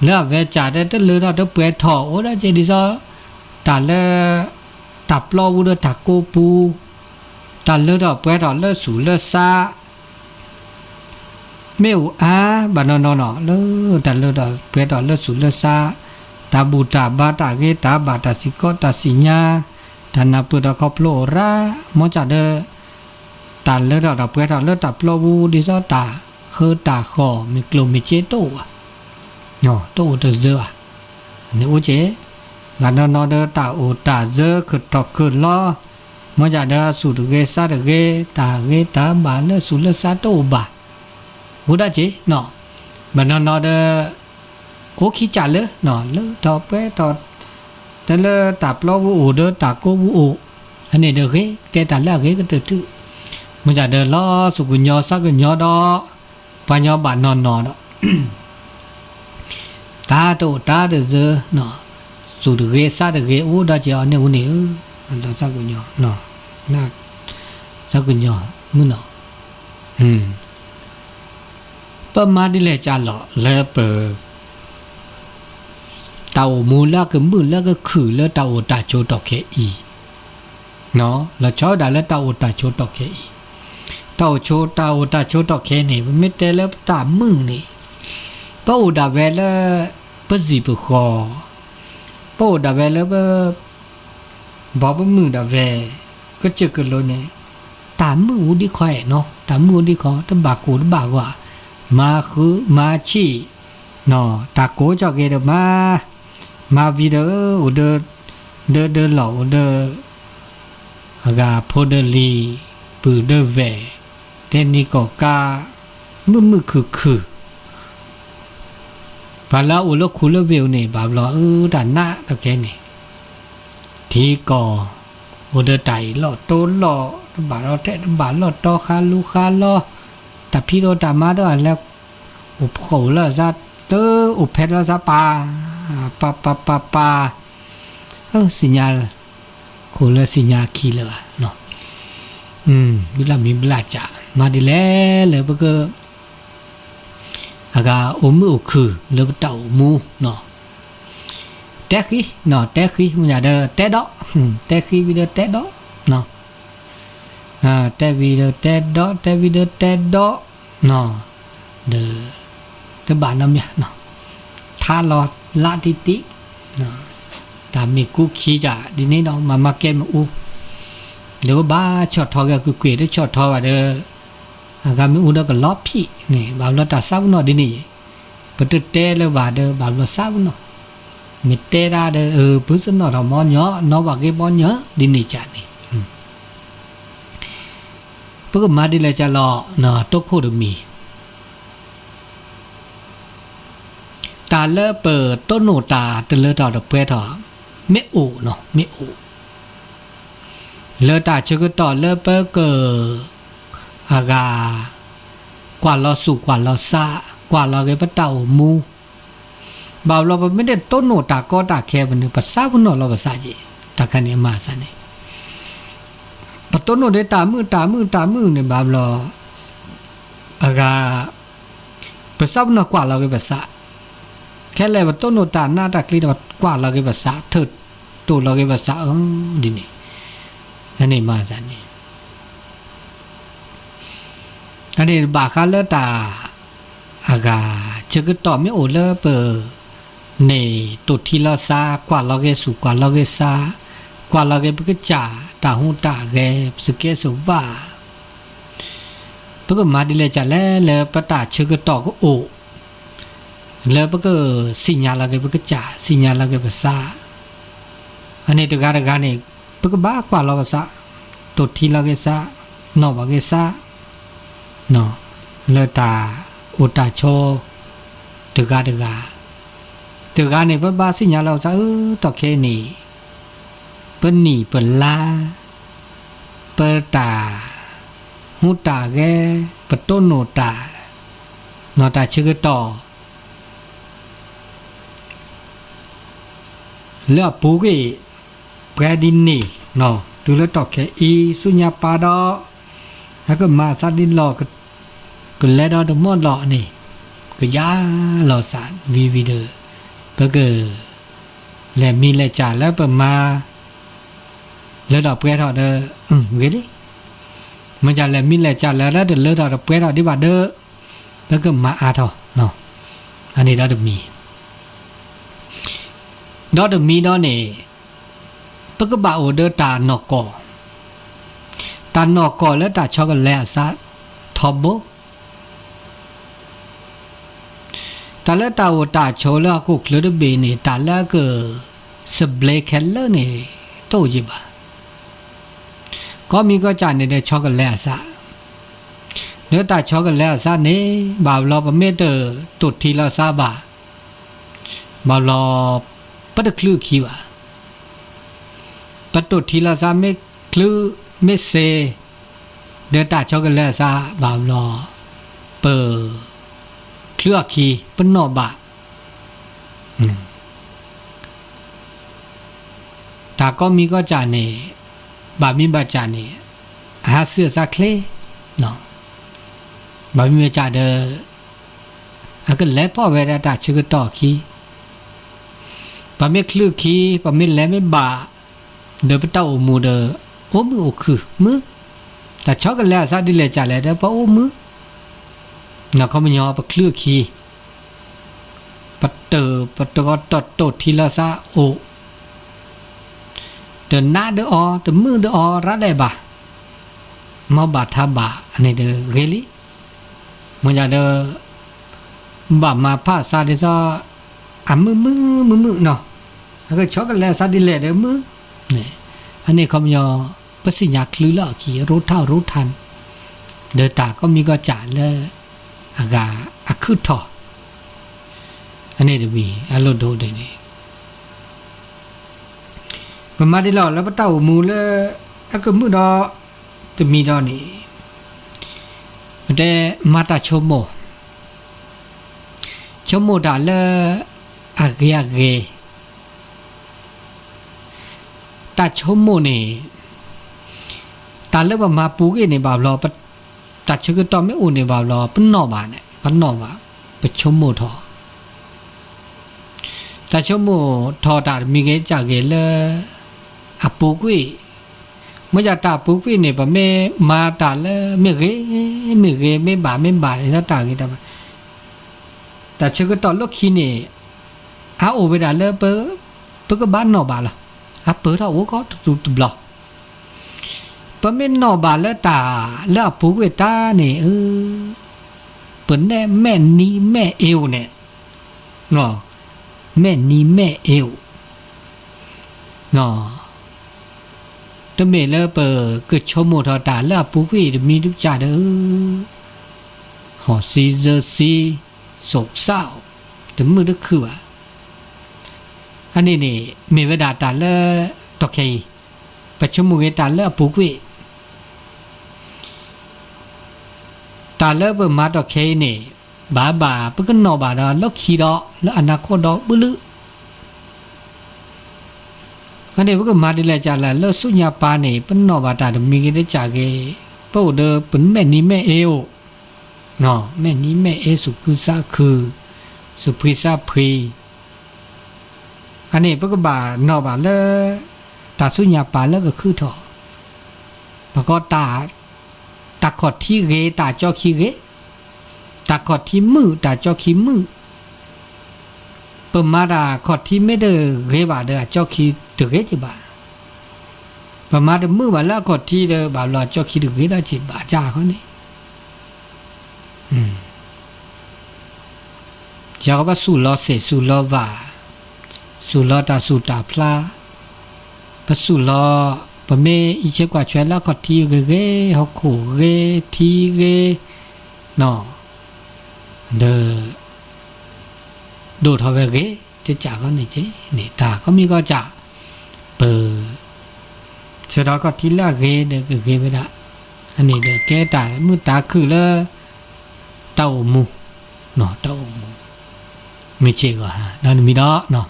แล้วเวจ่าได้ตะเลือดเปื่อยถ่อโอ้ได้เจดิซอตาเลตับลอวูเดตาโกปูตาเลือดเปื่อยเลือดสูเลือดซาเมียวบานนเลตาเลือดเปื่อยเลือดสูเลือดซาตาบูตาบาตาเกตาบาตาสิโกตาสิญาทานาปุตะคอปโลรามอจ่าเดตาเลือดเปื่อยเลือดตับลอวูดิซอตาคือตาคอมีกลมมีเจโตเนาะโตเดเซอนี่โอเจบานนเดตาโอตาเซคือตอกคือล้อมอจ่าเดสุดเกซาเดเกตาเกตาบาเลสุเลซาโตบาหูดาเจเนาะบานนเดโอคิจ่าเลเนาะเลตอเปตอแต่เลตับลอวูโอเดตาโกวูโออันนี้เดเกแต่ตาละเกก็ตึกมอจ่าเดล้อสุกุญญอสักญญอดอปัญญาบานนดอตาโตตาเดเซเนาะสุดเกซาเดเกโอดาเจอันนี้อุนี่อันตาสักญญอเนาะนะสักญญอมึงเนาะปะมาดิเลจาลอเลเปตาโอมูลากมึลากคือเลตาโอตาโชตอเคอีเนาะละชอดาเลตาโอตาโชตอเคอีตาโอโชตาโอตาโชตอเคนี่ไม่แต่เลตามึงนี่ปะโอดาเวลปะสิปะคอปะโอดาเวลปะบอปมึงดาเวก็เจอกันโลเนี่ยตามึงอุดิคอยเนาะตามึงอุดิคอตะบากูตะบากว่ามาคือมาชีเนาะตาโกจอกเกดมาวีเดออุเดหล่ออุเดกาโพเดลีปือเดเวเทนิโกกามึคือพาลาอุลคุลเวลนี่บาบลอดานนะตะแกนี่ทีก่ออุเดไตหล่อโตหล่อบาเราแท้บาหล่อตอคาลูคาลอแต่พี่โดตามาด้วยแล้วอุบเขาแล้วซะอุบเพชรแล้วซะปาสัญญาโคเลสัญญาคีเลยว่ะเนาะวิลามีเวลาจะมาดิเลยเพราะก็อากาอมือคือเลยเต่ามูเนาะเตะขี้เนาะเตะขี้มันอย่าเด้อเตะดอกเตะขี้วิดีโอเตะดอกเนาะเตะวิดีโอเตะดอกเตะวิดีโอเตะดอกเนาะเด้อบ้านน้ำเนี่ยเนาะท่าลอดลาติติเนาะแต่มีกุขี้จ่าดีนี้เนาะมาเก็บมาเดี๋ยวบ้าช็อตทอกับกุเกยได้ช็อตทอว่าเด้อการมีเด้อก็ล้อพี่นี่บ่าวเราตาเศร้าเนาะดีนี่ปะตึเตเลยว่าเด้อบ่าวเราเศร้าเนาะมีเตราเด้อพื้นสนอเรามอนเนาะเนาะว่าเก็บบ่เนาะดีนี่จ้ะนี่เพิ่นก็มาดิเลยจะรอเนาะตกโคดมีตาเลเปิดต้นโนตาตะเลตาดอกเปื่อยถอเมโอเนาะเมโอเลตาชกตอเลเปเกอากากว่าเราสุกว่าเราซากว่าเราเกปะเต่ามูบ่าวเราไม่ได้ต้นโนตาก็ตาแค่บันนึงปัสสาวะเนาะเราภาษาจีตาคันนี้มาซะนี่ปะต้นโนได้ตามือเนี่ยบ่าวเราอากาปัสสาวะเนาะกว่าเราเกภาษาแค่เลยว่าต้นโนตาหน้าตากลีว่ากว่าเราเกภาษาเถิดตัวเราเกภาษาดินี่อันนี้มาซะนี่อันนี้บาคาเลตาอากาชกตอไม่โอเลเปเนตุทีลาซากว่าเราเกสุกว่าเราเกซากว่าเราเกปกจ่าตาหูตาเกสเกสุว่าปกมาดิเลจ่าแล้วปตาชกตอก็โอแล้วปกสิญญาเราเกปกจ่าสิญญาเราเกภาษาอันนี้ตะการนี่ปกบ้ากว่าเราภาษาตุทีเราเกซานอบเกซาเนาะเลตาอุตาโชตะกานี่บ้าสิญญาเราซะตอเคนี่เปิ้นนี่เปิ้นลาเปิตาหูตาแกปะต้นโนตาเนาะตาชื่อต่อแล้วปูกแปรดินนี่เนาะดูแล้วตอเคอีสุญญาปาดอแล้วก็มาซัดดินหลอกก็แล้วดอดมอดหลอนี่ก็ยาหลอสารวีเดอ ก็คือและมีและจ่าแล้วเปิดมาแล้วดอกเปรี้ยวเด้อเว้ยดิมันจะและมีและจ่าแล้วเด้อเลือดดอกเปรี้ยวที่ว่าเด้อแล้วก็มาอาทอเนาะอันนี้ดอกมีดอกมีดอกนี่ปกบ่าโอเดอตานอกอตานอกอแล้วตาช็อกโกแลตซะทอบโบตาละตาโอตาโชละกุกเลดเบนี่ตาละก็สเบลเคลเลนี่โตจิบะก็มีก็จานในช็อกโกแลตซะเนื้อตาช็อกโกแลตซะนี่บ่าวรอประเมตตุดทีละซาบะบ่าวรอปัดคลือคีวะปัดตุดทีละซาไม่คลือไม่เซเนื้อตาช็อกโกแลตซะบ่าวรอเปิดเคลือคีปนนอบะตาก็มีก็จานนี่บามีบาจานนี่หาเสื้อซักเคลเนาะบามีบาจานเดออาก็แล้วพ่อเวลาตาชื่อก็ต่อคีบามีคลือคีบามีแล้วไม่บาเดอไปเต้ามูเดอโอ้มือโอคือมือแต่ช็อกกันแล้วซะดิเลจานแล้วเดอปะโอ้มือน่ะเขาไม่ยอมไปคลือคีปัตเตอก็ตดทีละซะโอเดินหน้าเดออเดินมือเดออรัดได้บ่ามาบาทาบ่าอันนี้เดอเรลี่มันจะเดอบ่ามาพาซาเดซะอ่ะมือเนาะแล้วก็ช็อกกันแล้วซะดิเลเดอมือนี่อันนี้เขาไม่ยอมปัสญาคลือละขี่รู้เท่ารู้ทันเดอตาก็มีก็จ่าเลยอากาอักคือทออันนี้จะมีอารมณ์โดดนี่ประมาณนี้แล้วปะเต้ามูเลยอักก็มือดอจะมีดอนี่แต่มาตาชโมดาเลยอาเกตาชโมนี่ตาเลยว่ามาปูกนี่บ่าวรอปะตาชก็ต้องไม่อุ่นนี่บ่าวรอปะนอบาเนี่ยปะนอบาปะชโมทอตาชโมทอตามีเกจากเกเลยอะปูกุยเมื่อจะตาปูกุยเนี่ยปะไม่มาตาเลยไม่เกไม่บาเลยนะตาเกแต่ชก็ต้องลูกขี้เนี่ยอาโอเวดาเลยเปก็บ้านนอบาละอาเปิดเอาโอ้ก็ตุบลอปะไม่นอบาแล้วตาแล้วปูกุยตาเนี่ยเปิดแน่แม่นี้แม่เอวเนี่ยเนาะแม่นี้แม่เอวเนาะตะเมเลเปอเกิดชมโมทอตาแล้วปุกวีมีทุกจ่าเด้อหอซีเจอซีโศกเศร้าแต่มือดึกคือว่าอันนี้นี่มีเวลาตาแล้วตอกเคประชมโมเวตาแล้วปุกวีตาแล้วเปิดมาตอกเคนี่บาเพิ่นนอบาดาแล้วขี้ดอแล้วอนาคตดอบึลึอันนี้เพิ่นมาดิแลจาละแล้วสุญญาปานี่เพิ่นนอบาดามีกิได้จากเกโปเดอเพิ่นแม่นี้แม่เอวเนาะแม่นี้แม่เอสุคือซะคือสุพิซาพรีอันนี้เพิ่นก็บานอบาแล้วตาสุญญาปาแล้วก็คือทอแล้วก็ตาขอดที่เกตาจอขี้เกตาขอดที่มือตาจอขี้มือเปิ่มมาดาขอดที่ไม่เด้อเกบาเด้อจอขี้ตึกเกจิบาเปิ่มมาเด้อมือบาแล้วขอดที่เด้อบาลอจอขี้ตึกเกได้จิบาจ้าเขานี่จะก็ว่าสู่ลอเสสู่ลอวาสู่ลอตาสู่ตาพลาปะสู่ลอปะเมอีเชกว่าช่วยแล้วขอดที่เกเฮาโขเกทีเกเนาะเดอดูทอเวเกจะจากก็นี่เจนี่ตาก็มีก็จะเปิดเสร็จแล้วก็ทีละเกเดอเกไปละอันนี้เดอแกตามือตาคือแล้วเต้ามูเนาะเต้ามูไม่เจก็ฮะนั่นมีดอเนาะ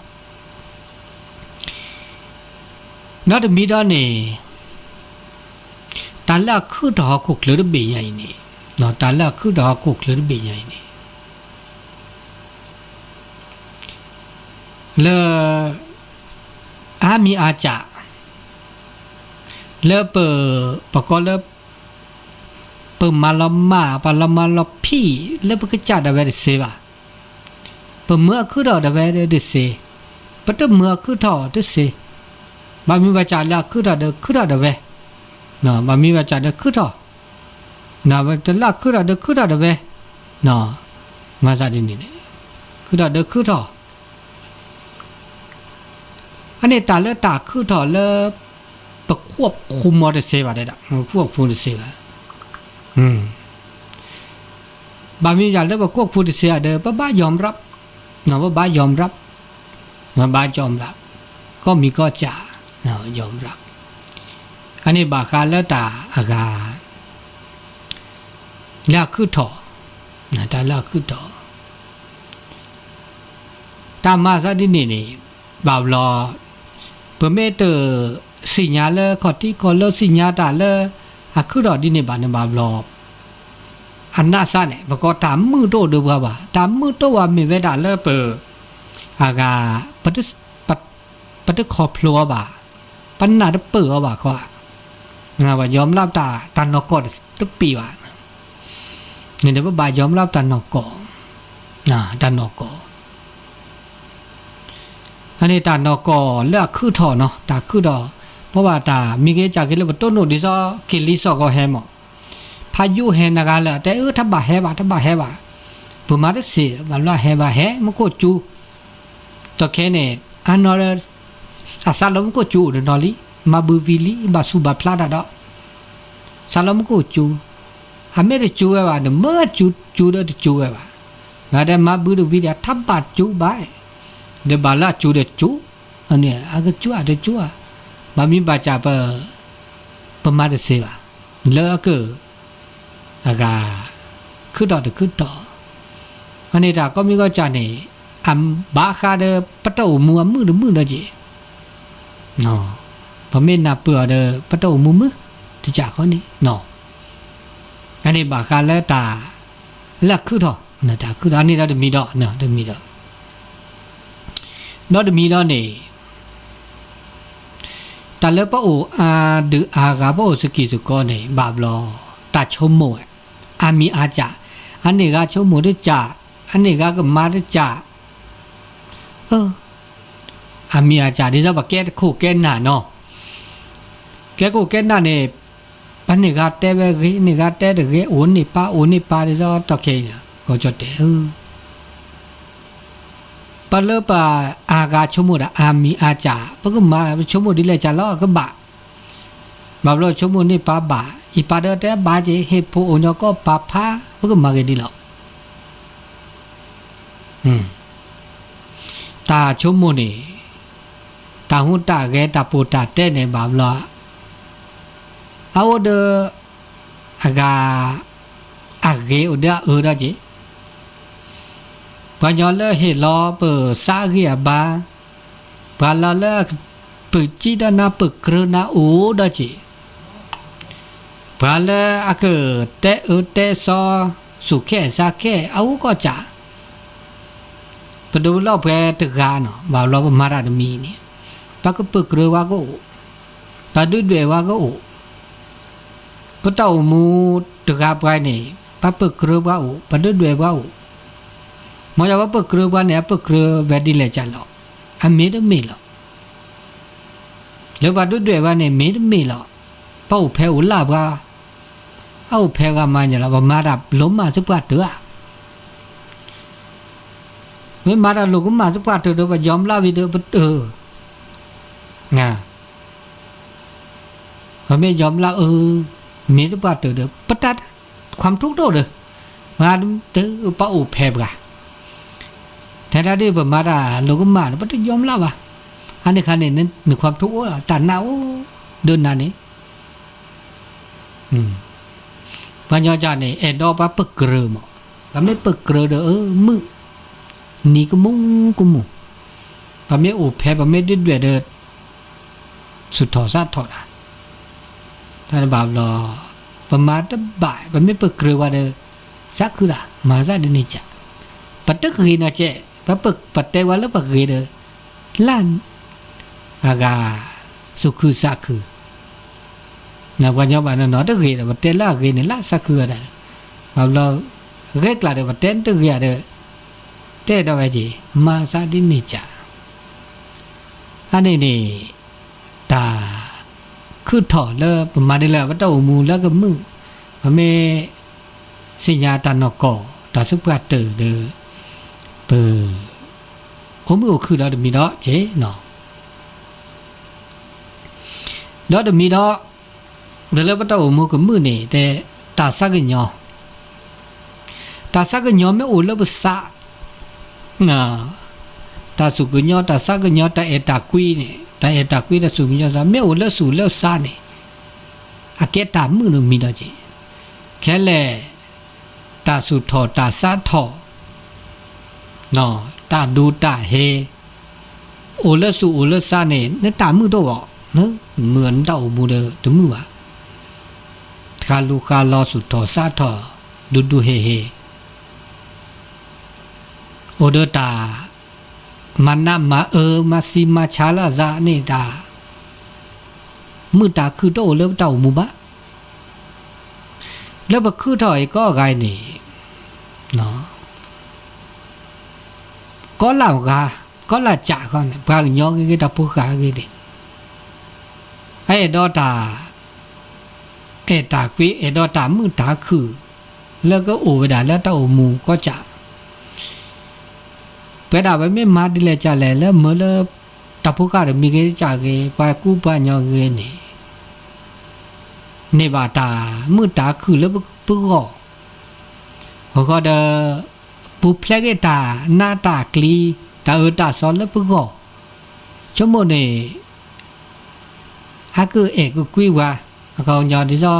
นั่นมีดอนี่ตาละคือดอกคุกเลยเบียใหญ่นี่เนาะตาละคือดอกคุกเลยเบียใหญ่นี่ เลอามีอาจะเลเปปะก็เลเปมาลมาปาลมาลพี่เลปก็จะได้เวเสบะเปเมื่อคือดอกได้เวเดเสปะตเมื่อคือทอเดเสบามีวาจาละคือดอกได้เวเนาะบามีวาจาได้คือทอนาบตละคือดอกได้เวเนาะมาซะดินี่คือดอกคือทออันนี้ตาเลตาคือถอเลประควบคุมมอเตอร์ไซค์ว่าได้ดอกควบคุมมอเตอร์ไซค์ว่าบางมีอย่างเลประควบคุมมอเตอร์ไซค์เด้อป้ายอมรับเนาะป้ายอมรับมาป้ายอมรับก็มีก็จ่าเนาะยอมรับอันนี้บาคาเลตาอากาละคือถอนะตาละคือถอตามมาซะดินี่บ่าวรอเพื่อเมตสิญญาเลขอที่ก็เลสิญญาตาเลอะคือดอดินี่บานะบาวรออันน่าซะเนี่ยบก็ตามมือโตดูว่าตามมือโตว่ามีเวดาเลเปอากาปฏิขอพลัวบ่าปัญหาเปิดว่าเขาว่ายอมรับตานอกอทุกปีว่าเนี่ยเดี๋ยวบ่ายอมรับตานอกอตานอกออันนี้ตานอกอเลือกคือถอเนาะตาคือดอเพราะว่าตามีเกจากเลยว่าต้นโนดิซอกิลิซอก็แฮมพายุแฮนากาละแต่ถ้าบ่แฮบ่ปุมาได้สิบ่ละแฮบ่แฮมก็จูตอแค่เนี่ยอันนอร์อาซาลมก็จูนอลิมาบูวิลิบาสุบาพลาดาดอซาลมก็จูอเมริจูว่าเดเมื่อจูเดจูว่าแล้วแต่มาบูวิลิทับบาจูบายเดบาลาจูเดจูอันนี้อากจูอะเดจูอะบามีบาจาปมาเดเซบาเลอะก็อากาคือดอคือดออันนี้ตาก็มีก็จานี่อัมบาคาเดปะโตมัวมือเดจิเนาะพอเมนาเปือเดปะโตมือที่จากเขานี่เนาะอันนี้บาคาแล้วตาละคือดอนะตาคืออันนี้เราจะมีดอเนาะจะมีดอnó được mi đó nè ta lớp bảo được gà bảo sự kỳ sự con này bà lo ta chôm mồi mi chả anh này gà chôm mồi đấy chả anh này gà cái má đấy chả mi chả đi ra bà két khổ két nà nó két khổ két nà này anh này gà té về cái này gà té được cái uốn này pa đi ra tao kêu nè có cho téปะเลปะอากาชมุดอามีอาจาปะก็มาชมุดิเลจาลอก็บะมาบลชมุนี่ปาบะอีปาเดเตบาเจเฮโพโอญก็ปาพาปะก็มาเกดิลอตาชมุนี่ตาหุตาเกตาปูตาเตเนบาบลอเอาเดอากาอาเกอเดอดาเจปัญญาเลเหลอเปิดสาเกียบาปาลาเลเปิดจีดานาเปิดกระนาโอดาจิปาเลอะเกเตเตซอสุแค่สาแค่เอาก็จะปดูลอเพตกาเนาะบ่าวลอมาราดมีนี่ปะก็เปิดกระวาก็ปะดุด้วยวาก็ปะเต้ามูตกาไปนี่ปะเปิดกระวาปะดุด้วยวามอยว่าเปิดกระบวนเนี่ยเปิดกระเวดิเลจัลล์อันเมดไม่หรอกแล้วว่าด้วยว่าเนี่ยเมดไม่หรอกเป้าเพลอุลาบว่าเอาเพลก็มาเนี่ยเรามาดับล้มมาสุภาพเถอะเมื่อมาดับล้มมาสุภาพเถอะว่ายอมลาวิเดอนะพอไม่ยอมลาเมสุภาพเถอะปัตตาความทุกข์โดดเลยมาเถอะเป้าเพลก็แต่ถ้าได้แบบมาด่าเราก็มาแล้วต้องยอมรับอ่ะอันนี้คันนี้นั้นมีความทุกข์ตัดหนาวเดินนานนี้ปัญญาจารย์เนี่ยเอ็ดอปะเปิกเกลือมั้งปะไม่เปิกเกลือเด้อมือนี่ก็มุ้งปะไม่อุบแพ้ปะไม่ดิ้นเดือดเด้อสุดถอดซาถอดอ่ะถ้าแบบรอประมาณตั้งบ่ายปะไม่เปิกเกลือว่าเด้อสักคือละมาซะเดี๋ยวนี้จ้ะปัตตะกีน่ะเจ๊ปะเปิกปัตเตวันแล้วปะกีเด้อ lan aga sukhu sakhu na banyo ba no de ge ba te la ge ne la sakhu da ba lo ge kla de ba ten de ge de te da ba ji ma sa di ni cha ani ni ta khu tho le ma de la ba ta mu la ge mu ba meสิญญาตานอกอตาสุปะเตเดเปโอมือคือดอมีดอเจเนาะดอมีดอเดลปะตอมือก็มือนี่แต่ตาสักญอตาสักญอไม่โอลบสะนะตาสุกญอตาสักญอตาเอตากุยนี่ตาเอตากุยตาสุกญอซะไม่โอลสุลสะนี่อะเกตามือnoมีดอเจแค่แลตาสุทอตาสะทอเนาะตาดูตาเฮโอละสุโอละซาเนี่ยนตามือတော့เนาะเหมือนเต่ามือเด้อตมือว่ะคาลูคาลอสุทอสะทอดูดูเฮเฮโอเดตามันนะมามาซีมาชาลาซาเนี่ยตามือตาคือโตแล้วเต่ามือบ่แล้วบ่คือถอยก็ไกนี่เนาะcó làm gà có là chả con ba nhỏ cái đập bút gà cái đi ấy đó ta quý ấy đó ta mưa ta khửแล้วก็โอ้ไปด่าแล้วตาโอมูก็จะไปด่าไปไม่มาดิเลยจ่าแล้วเมื่อแล้วตาผู้กาเดี๋ยวมีcáiจ่าcáiไปกู้ไปnhỏ cáiนี่ในบาตามือตาคือแล้วปุ๊กก็เขาก็เดปุเพลกตาหน้าตากลีตาตาซ้อนแล้วปุ๊กก็ชั่วโมงนี้ฮักคือเอกก็คุยว่าเขาหยอดที่ซอ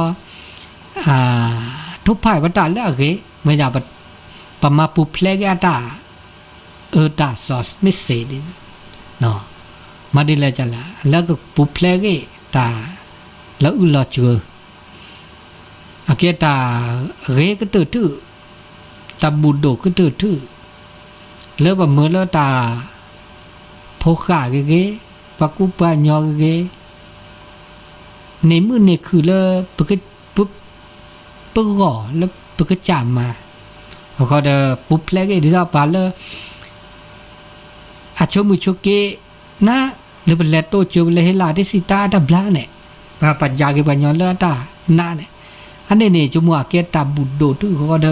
ทุบไผ่บัตรแล้วเกไม่อยากประมาปุเพลกตาตาซอสไม่เสด็จเนาะมาดีเลยจ้ะละแล้วก็ปุเพลกตาแล้วอุลอเจออาเกตาเรก็ตื่นทื่อตาบุดโดก็ตื่นทื่อแล้วแบบเมื่อแล้วตาโพขาเก๋ปากุปะญอเก๋ในมือเนี่ยคือแล้วปึกปึ๊กก่อแล้วปึกจามมาเขาก็เดปุ๊บแล้วก็ที่เราปาแล้วอาชมุชเกนะหรือเป็นเลตโตเจอเลยเฮลาที่สิตาดับล้าเนี่ยมาปัญญาเก็บปัญญาแล้วตาหน้าเนี่ยอันนี้เนี่ยจมูกเกตาบุดโดตุเขาก็เด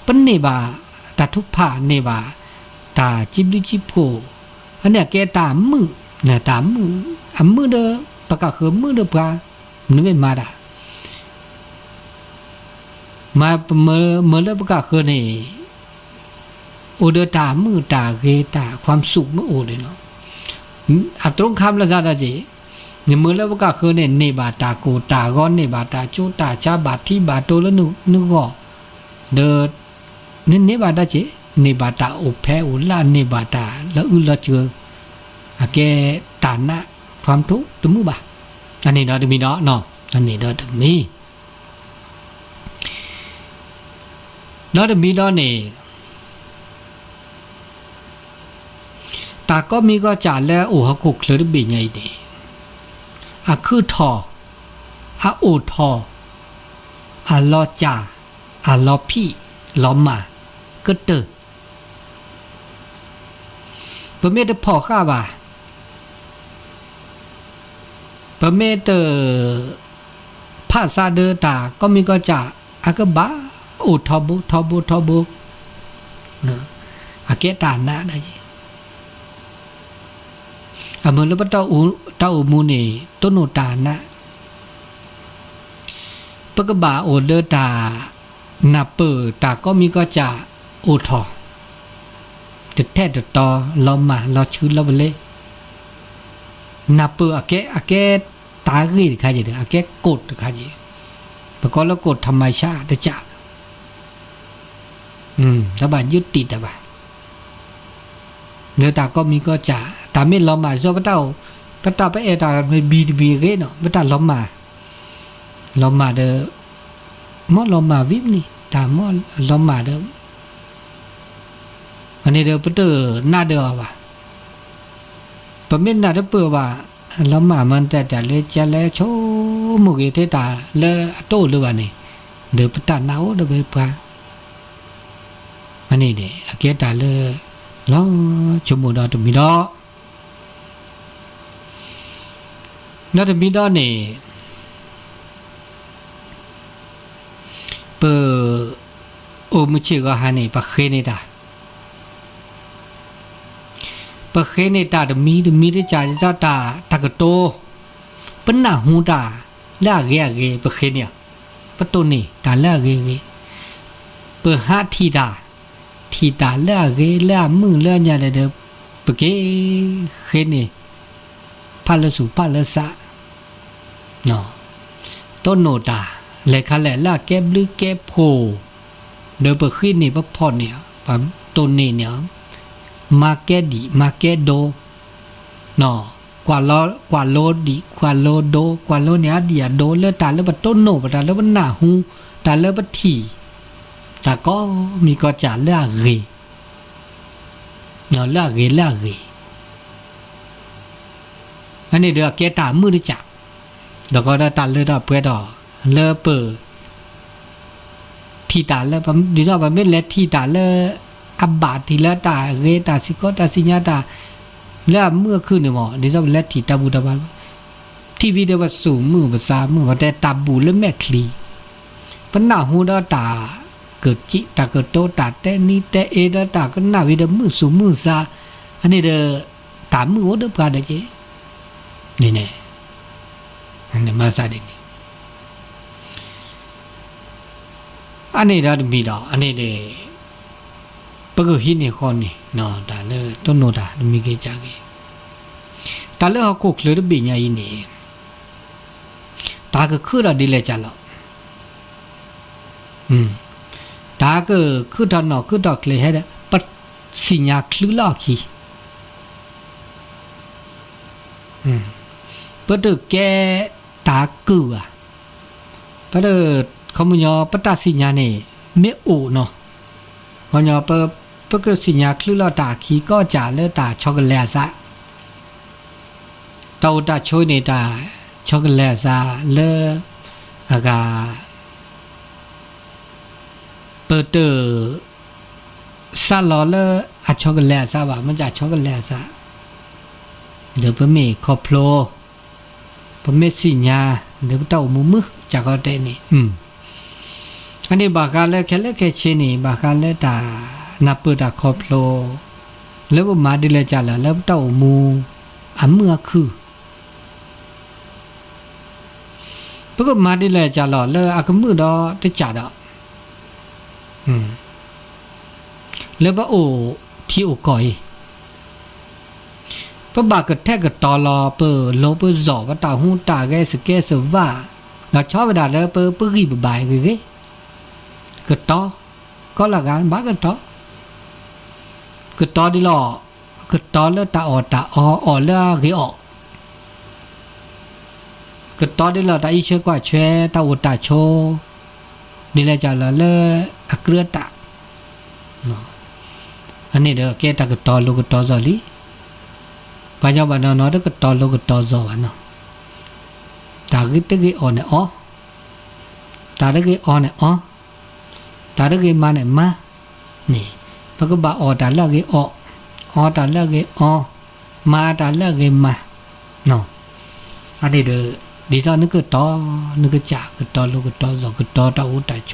ปันเนบาตาทุพผาเนบาตาจิบดิจิบโกอันเนี้ยเกตามือเนี่ยตามืออันมือเดปากกาคือมือเดปลามันไม่มาด่ามาเมื่อแล้วปากกาคือเนี่ยโอเดตามือตาเกตาความสุขเมื่อโอเลยเนาะอัตรงคำละซาดาเจเนี่ยมือแล้วก็คือเนี่ยเนบาตาโกตาก้อนเนบาตาจูตาชาบาที่บาโตแล้วนึกก็เดเนบาตาเจเนบาตาโอแพอุลาเนบาตาแล้วละเจออาแกตานะความทุกข์ตมือบ่าอันนี้เราจะมีเนาะเนาะอันนี้เราจะมีเนาะเนี่ยตาก็มีก็จ่าแล้วโอ้ฮักกุกเลยบีไงเนี่ยอะคือทออะโอทออะลอจ่าอะลอพี่ลอมาก็เตอปะเมตพอข้าบ่าปะเมตภาษาเดตาก็มีก็จ่าอะก็บ้าโอทอบุนะอะเกตานะได้เมื่อแล้วเต้ามูนี่ต้นโนตานะปะกบาโอเดตานาเปอตาก็มีก็จะโอทอจะแท้จะต่อเรามาเราชื่อเราไปเลยนาเปออาแกตากีดใครจะอาแกกดใครจะปะก็แล้วกดธรรมชาติจะถ้าบายึดติดอะบ่าเนื้อตาก็มีก็จะตาไม่ล้อมมาเพราะว่าเต้าไปตาไม่บีเกเนาะไม่ตาล้อมมาเด้อมอล้อมมาวิบนี่ตามอล้อมมาเด้ออันนี้เด้อเปเตอร์หน้าเด้อว่ะ ปะเม็ดน่ะเปื้อว่าแล้วมามันแต่เลยจะแล้วโชมุกเทตาแล้วโตหรือว่านี่เดือปตาหนาวเดือไปปะอันนี้เด้อเกตาเลยแล้วชมุดอตมีดอนั่นตมีดอนี่เปโอมุชิก็หานี่ปะเคนี่ตาปะเคนี่ตาดมีได้จ่ายตาตากโตปะหน้าหูตาละเกปะเคเนี่ยปะโตนี่ตาละเกเปหาทีตาละเกละมึงละญาเด้อปะเกเคนี่พาลสุพาลสะเนาะต้นโนตาและคันแหละละแก้บลือแก้โพเด้อปะเคนี่ปะพอเนี่ยปะต้นนี่เนี่ยมาแก้ดีมาแก้โดเนาะกว่าโลดีกว่าโลโดกว่าโลเนี่ยดีอะโดเลตาเลบต้นโนบตาเลบหน้าหูตาเลบทีตาก็มีก็จะเลือกเรเนาะเลือกเรอันนี้เด้อแกตามือได้จับแล้วก็ได้ตาเลดอเปื้อดอเลเปอที่ตาเลปั๊มดีดอปั๊มเม็ดและที่ตาเลอับบาทีละตาเรตาสิกอตาสิญาตาแล้วเมื่อคืนเนี่ยหมอเดี๋ยวจะและที่ตาบูตาบาทีวีเดว่าสูงมือภาษามือว่าแต่ตาบูและแม่คลีปนหน้าหูดอตาเกิดจิตาเกิดโตตาแต่นี่แต่เอดตาก็หน้าวิเดมือสูงมือซาอันนี้เด้อตามือโอเด้อปลาได้เจนี่แน่อันนี้มาซาดินี่อันนี้เรามีดอกอันนี้เด้ปะก็หินนี่คนนี่เนาะตาเลต้นโนตามีเกจาเกตาเลเขากุกเลยบิญญาอินนี่ตาก็คือเราดีเลยจ้ะล่ะตาก็คือตอนนอคือดอกเลยให้ปัดสิญญาคลือลอกีปัดแกตากือปัดเขามุญญาปัตตาสิญญานี่ไม่โอเนาะเขาญาปก็สิญญาคลือลอตาขี้ก็จ่าเลตาช็อกโกแลตซะเตาตาช่วยในตาช็อกโกแลตซะเลอากาเปิดเตอซาลอเลอะช็อกโกแลตซะว่ามันจะช็อกโกแลตซะเดี๋ยวเพิ่นมีคอพโลเพิ่นมีสิญญาเดี๋ยวเต้ามือจากเอาแต่นี่อันนี้บากาเลแค่เชนี่บากาเลตานับเปิดตาคอพโลแล้วมาดิเลจาละแล้วเต้ามูอันเมื่อคือปก็มาดิเลจาละแล้วอะกมือดอได้จ่าดอแล้วบ่โอที่โอก่อยปะบากกะแทกกะตอลอเปโลเปจอว่าตาหูตาแกสเกสว่าเราชอบเวลาแล้วเปรีบบายคือกะตอก็ละกันบากะตอกะตอดิลอกะตอแล้วตาออแล้วเกออกกะตอดิลอตาอีเชกว่าแชตาอุตาโชนี่แหละจะละเลอะเกลือตะอันนี้เด้อแกตากะตอโลกะตอซอลิปะญะบะนอเด้อกะตอโลกะตอซอวะเนาะตากิตะกิออเนี่ยอ๋อตาเด้กิออเนี่ยอ๋อตาเด้กิมาเนี่ยมานี่ปะก็บะออตาละกิออตาละกิออมาตาละกิมาเนาะอันนี้เด้อดีซอนึกก็ตอนึกก็จาก็ตอโลกะตอซอกะตอตาอุตาโช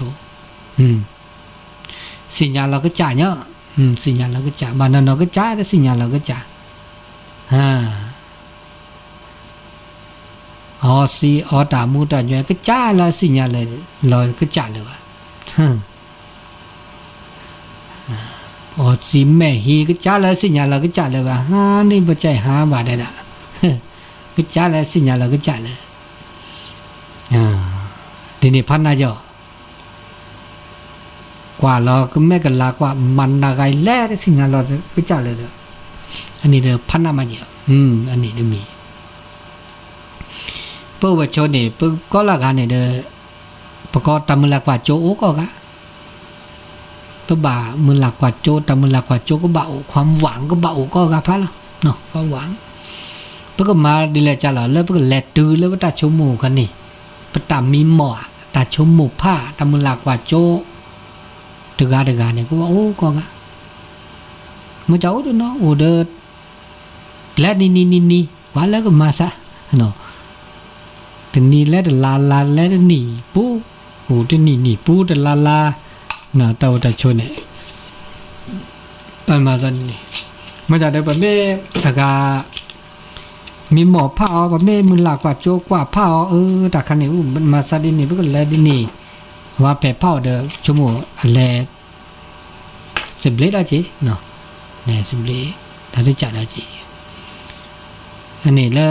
สิญญาเราก็จ่าเนาะสิญญาเราก็จ่าบานนอก็จ่าแต่สิญญาเราก็จ่าอ๋อสิอ๋อตามูตาเนี่ยก็จ่าละสิญญาเลยเราก็จ่าเลยวะอ๋อสิแม่ฮีก็จ่าละสิญญาเราก็จ่าเลยวะนี่บ่ใจหาบาได้ละก็จ่าละสิญญาเราก็จ่าเลยทีนี้พันนาจ่อกว่าเราก็แม่กันลากว่ามันนาไกแล่สิญญาเราก็จ่าเลยอันนี้เด้อพันนามาเยอะอันนี้เด้อมีเปิ้วว่าโชนี่เปิ้ก็ละกันเนี่ยเด้อปะก็ตามมือละกว่าโจโอก็กะเปิ้บ่ามือละกว่าโจตามมือละกว่าโจก็บ่าความหวังก็บ่าก็กะพะล่ะเนาะความหวัง ปก็มาดิแลจ้าแล้วปก็แลตือแล้วตาชมโมกันนี่ปตามีหมอตาชมโมผ้าตามุลากว่าโจตะกาเนี่ยก็ว่าโอ้ก็กะมาเจ้าดูเนาะโอเดอและนี่ว่าแล้วก็มาซะเนาะแต่นี่แล้วแต่ลาแล้วนี่ปูโอ้แต่นี่ปูแต่ลาน่ะเต่าตะชนเนี่ยปันมาซะนี่มาจากได้ปะเม่ตะกามีหมอผ้าปะเม่มุลากว่าโจกว่าผ้าตะคันนี่มันมาซะดินี่เพิ่นแล้วดินี่ว่าแปะผ้าเด้อชั่วโมงอะไรสิบเล็ดอ่ะจีเนาะเนี่ยสิบเล็ดถ้าได้จัดอ่ะจีอันนี้ละ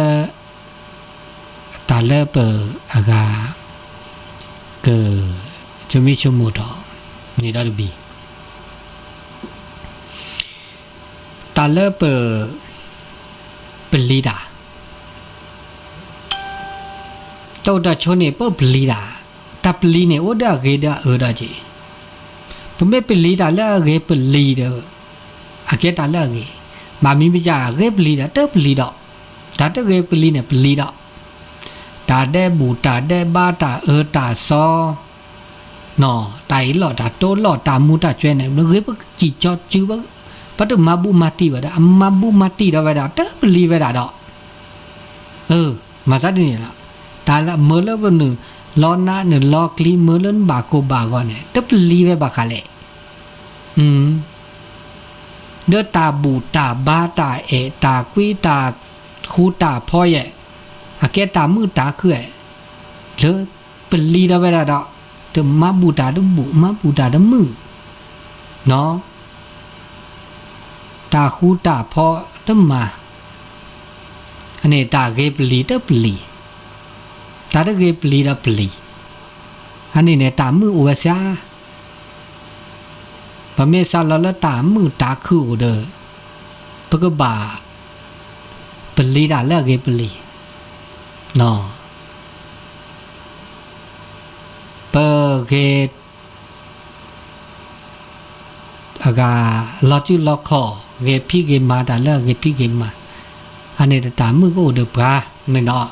ตาเล่เปิดอากาเกิดจะมีชั่วโมงต่อนี่ได้บีตาเล่เปิดเป็นลีดาตัวดาชนเนี่ยเปิดเป็นลีดาแต่เป็นลีเนี่ยโอ้ได้เกดได้จีผมไม่เป็นลีดาแล้วเกเป็นลีเด้ออาเกตาแล้วเกมามีไม่จ่าเกเป็นลีดาเตอเป็นลีดอกแต่ถ้าเกเป็นลีเนี่ยเป็นลีดอกตาได้บูตาได้บ้าตาตาซอเนาะตาอีหลอตาโตหลอตามูตาช่วยเนี่ยเกเป็นจีจอจื้อว่าปัตตมาบุมาตีว่าได้มาบุมาตีได้ว่าได้เตอเป็นลีว่าได้ดอกมาซะนี่ล่ะตาละเมื่อแล้วเป็นหนึ่งล้อหน้าหนึ่งล้อกลีเมื่อเล่นบาโกบาก่อนเนี่ยเตอเป็นลีไว้บาคาเล่เด้อตาบูตาบ้าตาตากุยตาคูตาพ่อแย่อาแกตามือตาคือเลอเป็นลีได้ไว้ดอกเตอมาบูตาดบุมาบูตาดมือเนาะตาคูตาพ่อเตอมาอันนี้ตาเกปลีเตอปลีตาเกปลีดปลีอันนี้เนี่ยตามืออวสาพระเมสาละตามือตาคือเด้อปะกบาปลีดาแล้วเกปลีเนาะเปเกอากาลอจุลอคอเกพี่เกมาดาแล้วเกพี่เกมาอันนี้ตามือก็เด้อปราไม่เนาะ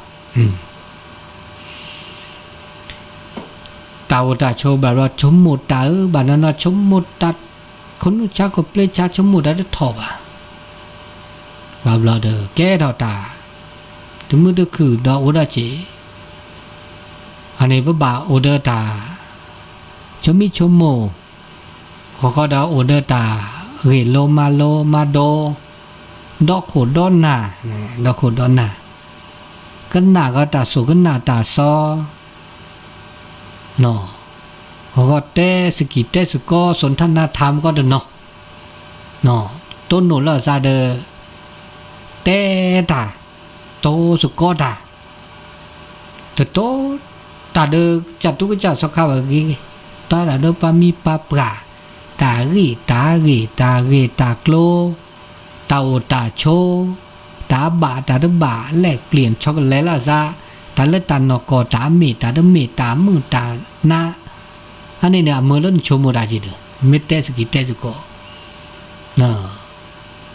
ตาวตาโชบารชมมุตตาบานานาชมมุตตาคนชาก็เปลชาชมมุตตาได้ทอบอ่ะบาบลาเดอแก่ดอตาถึงมือก็คือดอโอดาเจอันนี้บ่าโอเดอตาชมิชมโมก็ดอโอเดอตาเรโลมาโดดอกโขดอนนาดอกโขดอนนากันหน้าก็ตาสุกันหน้าตาซอเนาะก็เตสกิเตสก็สนทนาธรรมก็เดเนาะต้นหนุนละซาเดเตตาโตสุก็ตาแต่โตตาเดจัตุกจัสขาวกีตาเดปามีปาปราตากีตาโกลตาโอตาโชตาบาแลกเปลี่ยนช็อกโกแลตละซาตาเลตานอกอตาเมตามือตานาอันนี้เนี่ยมือเล่นโชโมราจิเดเมเตสกิเตสโกเนาะ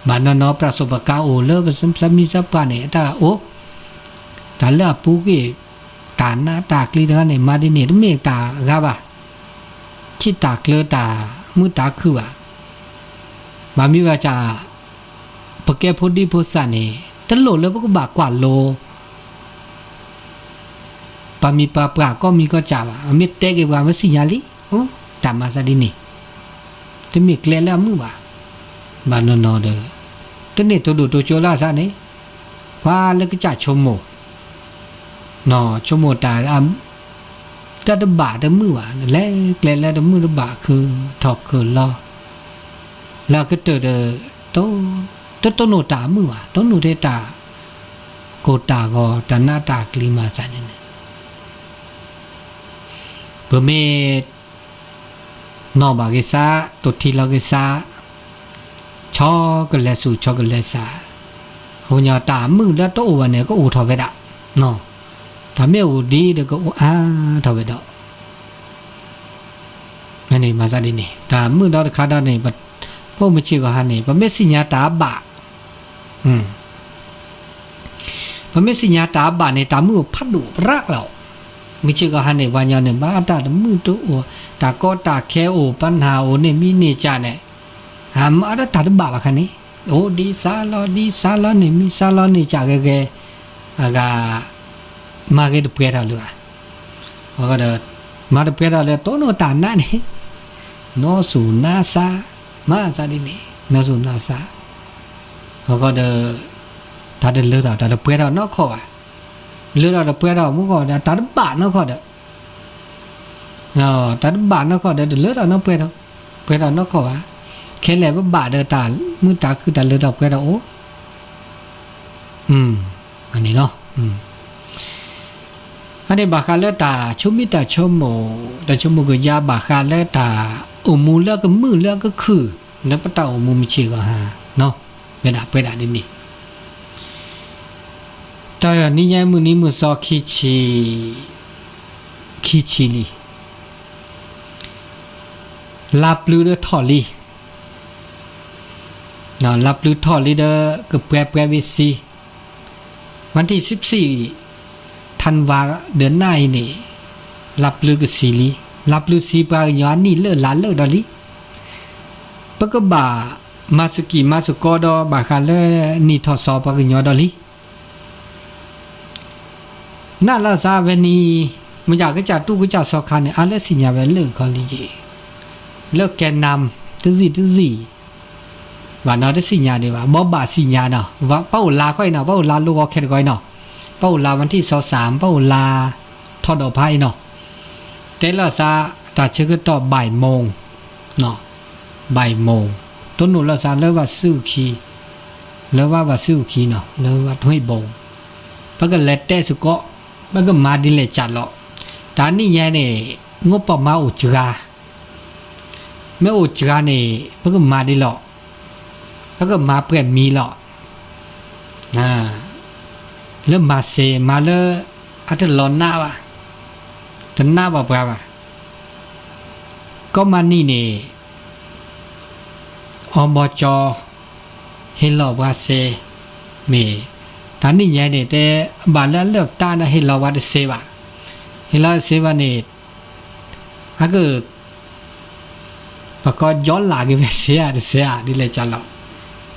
บานนอประสบการณ์โอเลบสมีสับปะเนี่ยตาโอตาเลปูกีตานาตากลีทางเนี่ยมาดิเนี่ยเมตากาบะชิตากเลตามือตาคือว่ามามีว่าจะปะแกพุดีพุสันเนี่ยตลอดเลยพวกบากว่าโลปามีปาปราก็มีก็จับอ่ะมีเตะเก็บว่ามันสิญญาลิตามมาซะดินี่จะมีเกลแล้วมือว่าบานนอเด้อตะนี่ตัวดูตัวโจลาซะนี่ว่าแล้วก็จะชมโมเนาะชมโมตาตะดบาตะมือว่าแล้วเกลแล้วตะมือดบาคือถอกคือรอแล้วก็เตอโตโนตามือว่าโตโนเตตาโกตาก็ตานาตากลีมาซะนี่เพื่อเมนอบาเกซาตุทีลาเกซาชอก็เลสูชอก็เลซาเขาเนี่ยตามือแล้วโตวันเนี่ยก็อูทอเวดะเนาะถ้าไม่อูดีเดี๋ยวก็อูทอเวดะนั่นนี่มาซะดินี่ตามือดาวคาดานี่บัดพวกไม่เชื่อก็ฮันนี่บัดไม่สิญญาตาบะ ไม่สิญญาตาบานในตามือพัดดุรักเราไม่เชื่อก็หันในวันยาวเนี่ยบ้าตามือตัวตาก็ตาแค่โอปัญหาโอเนี่ยมีเนจาเนี่ยหามอะไรตาดบาบคันนี้โอ้ดีซาลอเนี่ยมีซาลอเนี่ยจากแกอากามาเกดเปรียดเลยว่ะก็เดมาเปรียดเลยตัวโนตานั่นนี่โนสุนาซามาซาดินี่โนสุนาซาก็เดตาเดลือตาเปรียดนอกข้ออ่ะเลือดเปรี้ยวมึงก็ได้ตัดบาดนอกข้อเด้อตัดบาดนอกข้อเด้อเลือดนอกเปรี้ยวนอกข้ออ่ะแค่แหละว่าบาดเด้อตามือตาคือตาเลือดเปรี้ยวโอ้อันนี้เนาะอันนี้บาคาเลตาชุมิตาชโมแต่ชโมก็ยาบาคาเลตาอุมูแล้วก็มือแล้วก็คือนับตาอุมูมิชิก็หาเนาะเวลาเปรี้ยวนี่ตอนนี้ยังมือนี้มือซอคิชิลีลับลือเดอทอลีนะลับลือทอลีเดอกับแปรวิซีวันที่14ธันวาเดือนหน้านี่ลับลือกับซีลีลับลือซีปลายย้อนนี่เลิศหลานเลิศดอลีปะก็บ่ามาสกิมาสกอดอบาคาเลนี่ทอซอปะก็ย้อนดอลีน่าละซาเวนีมันอยากก็จะตู้ก็จะสอคันเนี่ยอะไรสิญญาเวลเลิกคอลีจีเลิกแกนนำตึซี่ว่าเนาะได้สิญญาดีว่าบ่บาสิญญาเนาะว่าเป้าลาค่อยเนาะเป้าลาลูกก็แค่ก้อยเนาะเป้าลาวันที่23เป้าลาทอดอกไผ่เนาะแต่ละซาตาชื่อก็ต่อบ่ายโมงเนาะบ่ายโมงต้นหนูละซาเลิกว่าซื้อคีแล้วว่าซื้อคีเนาะแล้วว่าห้วยบงปะก็เลตเตสุก็มันก็มาดิเลจัดหรอกตอนนี้เนี่ยงบประมาณอุจจาไม่อุจจาเนี่ยมันก็มาดิหรอกแล้วก็มาเปลี่ยนมีหรอกเริ่มมาเซมาเลยอาจจะร้อนหน้าวะจนหน้าแบบว่าก็มานี่เนี่ยอบจเฮลล์ว่าเซเมตอนนี้เนี่ยแต่บ้านแล้วเลือกตานะเฮลวัดเซวะเฮลวัดเซวะเนี่ยถ้าเกิดประกอบย้อนหลังไปเสียดีเลยจังแล้ว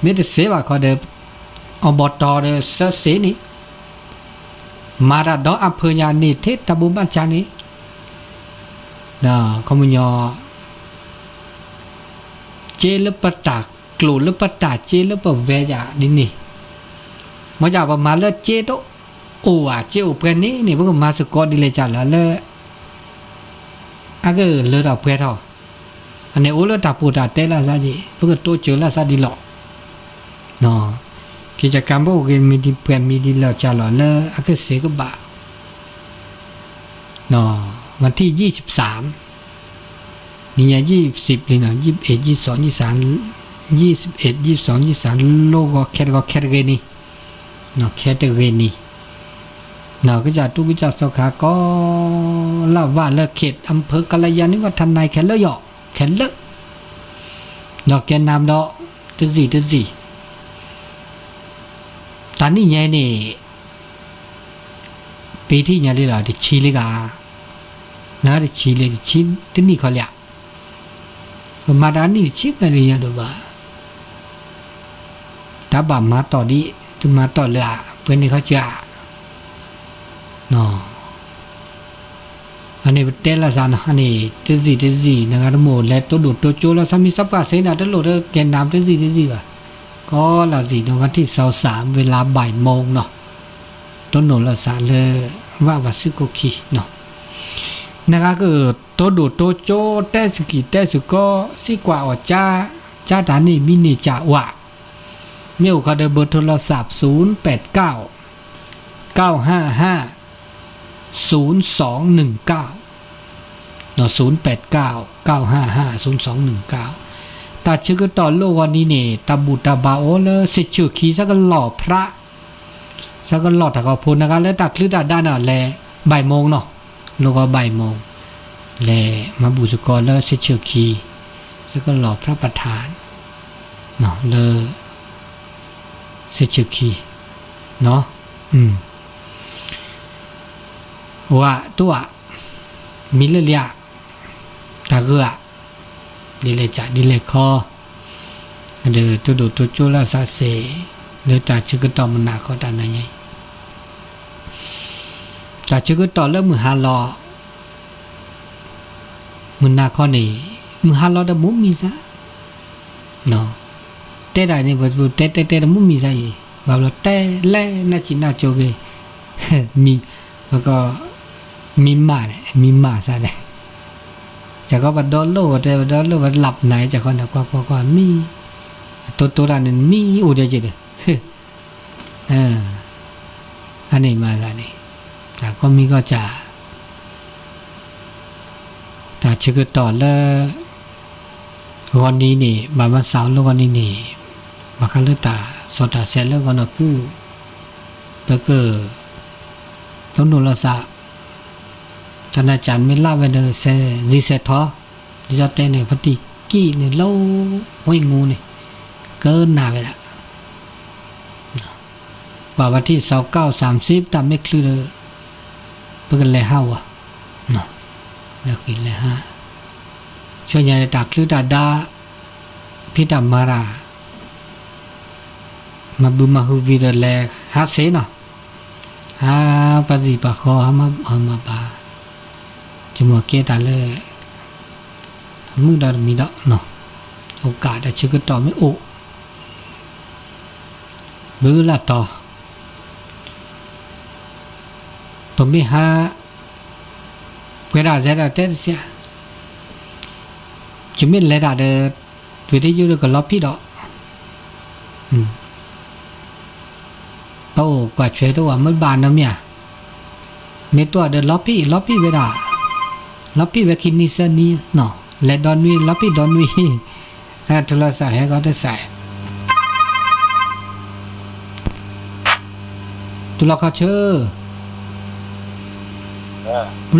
ไม่ได้เซวะเขาเดิมอบตเดิมเสียนี่มาดาดออำเภอยานี่เทตบุบัญชานี่นะขมุญญเจลปตากกลุ่ลปตาเจลปเวจาดินี่มาจากประมาณแล้วเจโตโอ้อะเจโอเปรนี่นี่พวกมาสกอตดีเลยจัดแล้วเลยก็เลือดเอาเปรทออันนี้โอ้เลือดตาปูตาเตล่าซะจีพวกตัวเจอล่าซะดีหรอกเนาะกิจกรรมพวกนี้มีดีเปรมีดีแล้วจัดแล้วเลยก็เสียก็บ่าเนาะวันที่23นี่ไง20นี่นะ21 22 23 21 22 23โลก็แค่เรนี่เนาะแค่เรนี่เนาะก็จะตู้ก็จะสขาก็ลาว่าเลิกเขตอำเภอกัลยาณิวัฒนายแค่เลอะแค่เลอะเนาะแกนนำเนาะตึซี่ตอนนี้ไงนี่ปีที่ไงเลยล่ะที่ชิลีกานะที่ชิลีที่นี่เขาเรียกมาดานี่ชิบอะไรอย่างเดียวบ้าถ้าบ่มาต่อดีถึงมาต่อเลยเพื่อนนี่เขาจะเนาะอันนี้เตล่าซานอันนี้ตึซี่นะครับโมเลตัวดูตัวโจแล้วสามีสับปะเสนาตลอดแกนนำตึซี่ว่ะก็ละสิในวันที่23เวลาบ่ายโมงเนาะต้นหนุนละสาเลยว่าซึโกคิเนาะนะครับก็ตัวดูตัวโจเตสุก็สิกว่าอจ้าฐานนี่มินิจ่าวะเมื่อเขาได้เบอร์โทรศัพท์089 955 0219เนาะ089 955 0219ตาชื่อก็ต่อโลกวันนี้เนี่ยตาบุตาบาโอเลยเสร็จชื่อขี้สักก็หล่อพระสักก็หล่อตะกอพูนนะครับแล้วตักคลื่นด้านน่ะแลบ่ายโมงเนาะโลกบ่ายโมงแลมาบุษกรแล้วเสร็จชื่อขี้สักก็หล่อพระประธานเนาะเลยเสร็จชื่อขี้เนาะ ว่าตัวมีเลียตาเกอดิเลจ่าดิเลคอเดือตัวดูตัวจูลาซาเซเดือจ่าชิกต่อมันนาเขาตาไหนไงจ่าชิกต่อแล้วมือฮาลอมันนาเขานี่มือฮาลอดมุมีซะเนาะเตะได้เนี่ยแบบเตะมุมีซะยี่แบบเราเตะเล่น่าจิน่าโจเกมีแล้วก็มีมาเนี่ยมีมาซะเนี่ยจะก็บัดดอลโลแต่บัดดอลโลบัดหลับไหนจะคนนะกว่ามีตัวนั้นมีอุดเจเด้อันนี้มาซะนี่แต่ก็มีก็จะแต่ชึกต่อแล้ววันนี้นี่บาวันเสาร์แล้ววันนี้นี่มาคันเลตาสดาเสร็จแล้วก็นคือเพื่อก็ต้องดูแลซะท่านอาจารย์ไม่ล่าไปเลยเซจีเซทอที่จะเต้นในพอดีกี้เนี่ยเล่าห้อยงูเนี่ยเกินหนาไปละว่าวันที่29-30ตามไม่คลือเลยเพื่อกันเลยห้าวะเนาะแล้วกินเลยฮะช่วยยายตากคลือตาดาพี่ดำมารามาบุมาฮูวีเดแลฮาเซเนาะฮาปะจีปะคอฮามาบาจมัวเกตาเลยมือดามีดอกเนาะโอกาสจะชื่อก็ต่อไม่โอบื้อละต่อผมไม่หาเวลาจะได้เต้นเสียจุดไม่เลยได้เดินวิธีอยู่กับล็อบพี่ดอกป้ากว่าช่วยตัวมันบานนะเมียเมตัวเดินล็อบพี่เวลาล็อบพี่เวคินนิสนี่เนาะและดอนวีล็อบพี่ดอนวีโทรศัพท์ให้เขาได้ใส่ตุลาคาเชอร์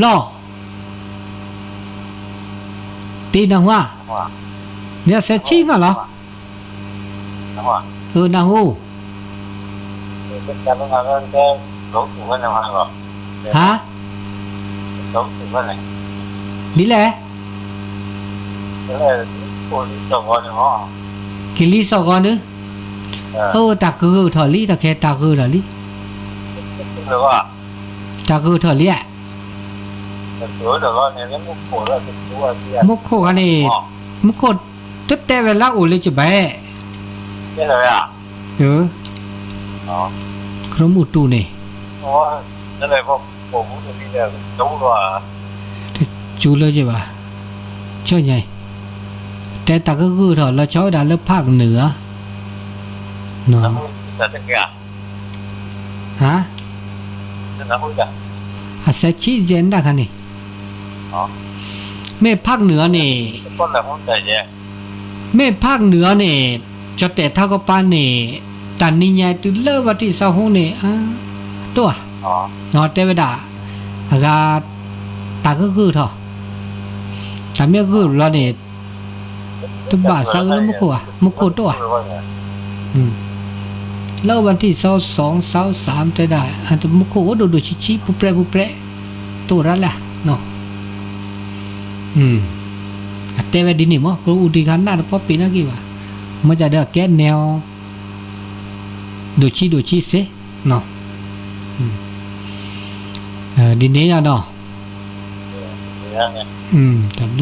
ล่อตีนังว่าเนี่ยเสชิงเหรอนาฮูฮะนี่แหละกิลิสก่อนนึตาคือถอลี่ตาแค่ตาคือถอลี่ตาคือถอลี่มุกโคกันนี่มุกโคตึ๊ดแต่เวลาอุ่นเลยจะไปครมุตูนี่จูเลยจะไปใช่ไงแต่ตาก็คือถอดเราชอบด่าเลือกภาคเหนือเนาะฮะอาศัยชี้เจนได้กันนี่แม่ภาคเหนือนี่แม่ภาคเหนือนี่จะแต่เท่ากับปานนี่ตันนี่ใหญ่ตุเลิศวัดที่สองนี่ตัวเนาะแต่เวลาอากาตาก็คือถอดแต่เมื่อคือเราเนี่ยตุบาสักแล้วมุกโคตัวแล้ววันที่22-23จะได้อันตุมุกโคดูชิปุเปรตัวนั้นแหละเนาะแต่ว่าดินี่มั้งครูอุทิศหน้าพอปีนักกี่วะมันจะได้แก้แนวดูชิเสเนาะดินนี้เนาะ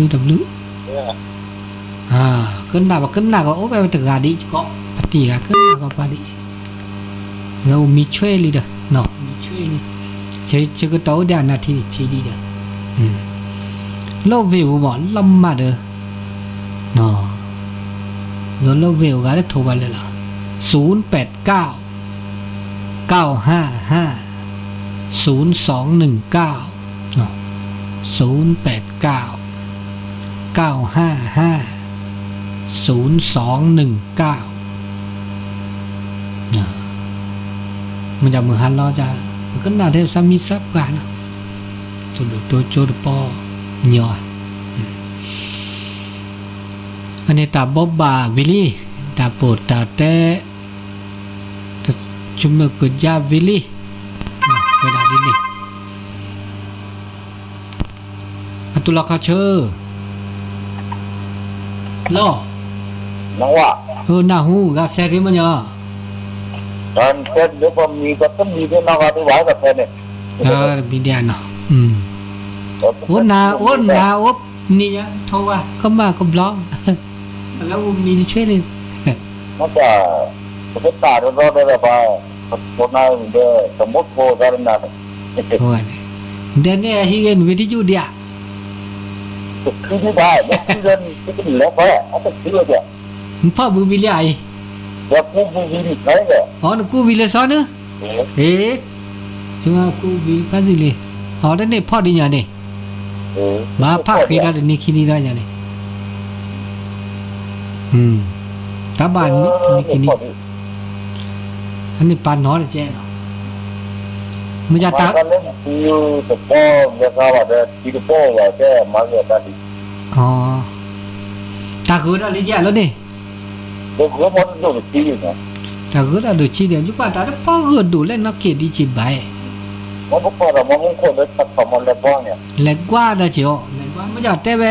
Wขึ้นหน้าก็โอ้ไปถึงกาดิก็ปฏิกาขึ้นหน้าก็ปฏิเรามีช่วยเลยเด้อเนาะมีช่วยนี่เชื่อก็โตเดี๋ยวนาทีชีดีเด้อโลวิวบ่ลำมาเด้อเนาะโลวิวก็ได้โทรไปเลยล่ะ089-955-0219เนาะ089-955-0219มันจะมือหันล้อจะมันก็น่าเทพสามีซับกันนะตัวโจดปอหย่ออันนี้ตาบ๊อบบาวิลี่ตาโปดตาเต้จุ่มกุญยาวิลี่เวลาดินี่ ตุลาคาเชอร์ล่อ nawa นาหูกาแซกิมันยา dan kan dia pun kata ni dia nak ada wah kata ni บิเดียนเนาะโอนานี่ยโทรว่าก็มาก็บล็อกแล้วมีช่วยเลย maka kita ada apa pernah dia semut ko karena โอ้ยเดี๋ยวนี้ฮิเกนวิทยุเดีย คือที่ได้ที่เดินที่เป็นแล้วก็เอาไปซื้อเนี่ย มันพ่อบูวิลล์ไอ แล้วกูมีวิธีไหนเนี่ย อ๋อกูวิลล์ซ้อนเนอะเอ๊ะจังกูวิปันสิเลยอ๋อเดี๋ยวนี้พ่อดีอย่างนี้มาพักคือได้นี่คิดนี่ได้อย่างนี้ตาบ้านนี่คิดนี่อันนี้ปานน้อยเลยเจ้เนาะมันจะตา kan itu tepung ya kalau ada di tepung ya saya malu tadi อ๋อตาคือได้เลยเจ้แล้วนี่ tôi cũng muốn dùng chi nữa ตาคือได้ดูชีเดียวจุกว่าตาได้พ่อเกิดดูเล่นนักเก็ตดีจีบไป mà bố con là mong muốn con nó tập vào một lần con nhỉ เล็กกว่าได้เจียวเล็กกว่าไม่อยากแต่ไป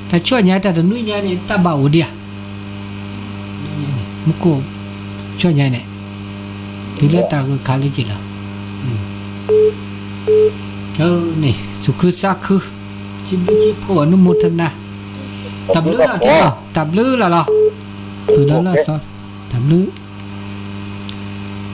แต่ช่วยยายแต่นุ่ยยายนี่ตาเบาเดียมุกช่วยยายเนี่ยทีละตาคือคาลิจิละนี่สุขสักคือจิมจิพ่ออนุโมทนาตับลื้อละที่ตับลื้อละคือแล้วละซอตับลื้อ